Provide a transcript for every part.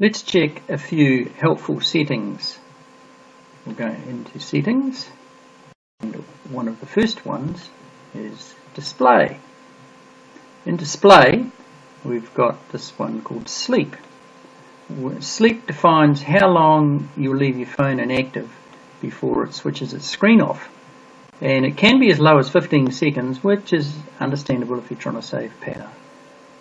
Let's check a few helpful settings. We'll go into settings, and one of the first ones is display. In display, we've got this one called sleep. Sleep defines how long you'll leave your phone inactive before it switches its screen off. And it can be as low as 15 seconds, which is understandable if you're trying to save power.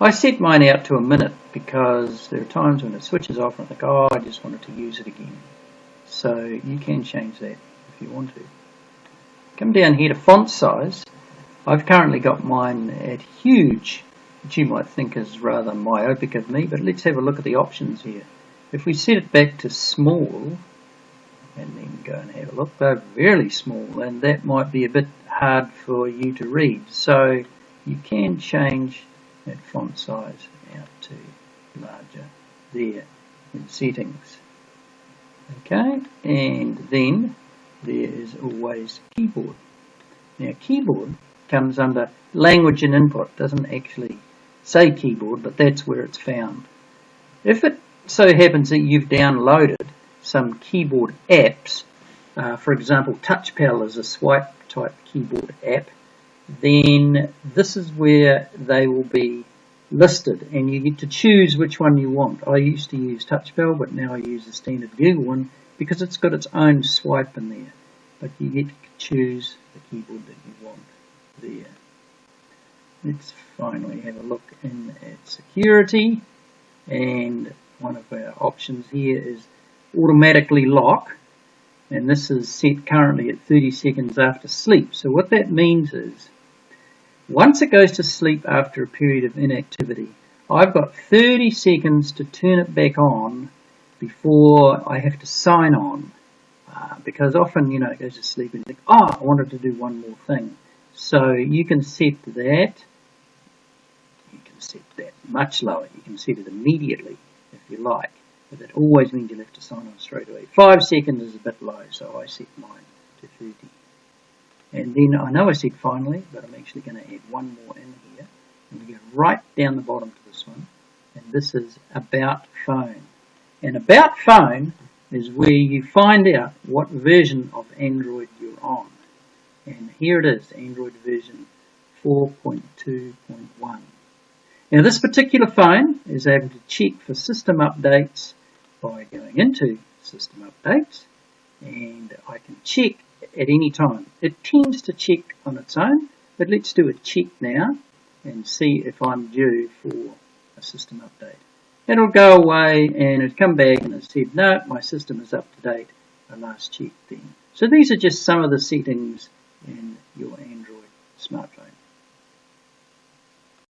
I set mine out to a minute because there are times when it switches off and I think, oh, I just wanted to use it again. So you can change that if you want to. Come down here to font size. I've currently got mine at huge, which you might think is rather myopic of me, but let's have a look at the options here. If we set it back to small, and then go and have a look, they're very small, and that might be a bit hard for you to read. So you can change that font size out to larger there in settings. Okay, and then there is always keyboard. Now keyboard comes under language and input. Doesn't actually say keyboard, but that's where it's found. If it so happens that you've downloaded some keyboard apps, for example TouchPal is a swipe type keyboard app, then this is where they will be listed and you get to choose which one you want. I used to use TouchPal, but now I use the standard Google one because it's got its own swipe in there, but you get to choose the keyboard that you want there. Let's finally have a look in at security, and one of our options here is automatically lock, and this is set currently at 30 seconds after sleep. So what that means is once it goes to sleep after a period of inactivity, I've got 30 seconds to turn it back on before I have to sign on, because often, you know, it goes to sleep and you think, oh, I wanted to do one more thing. So you can set that, much lower. You can set it immediately if you like, but that always means you'll have to sign on straight away. 5 seconds is a bit low, so I set mine to 30. And then I know I said finally, but I'm actually going to add one more in here. And we go right down the bottom to this one, and this is About Phone. And About Phone is where you find out what version of Android you're on. And here it is, Android version 4.2.1. Now this particular phone is able to check for system updates by going into System Updates, and I can check at any time. It tends to check on its own, but let's do a check now and see if I'm due for a system update. It'll go away and it'll come back and it said, no, my system is up to date. I last checked then. So these are just some of the settings in your Android smartphone.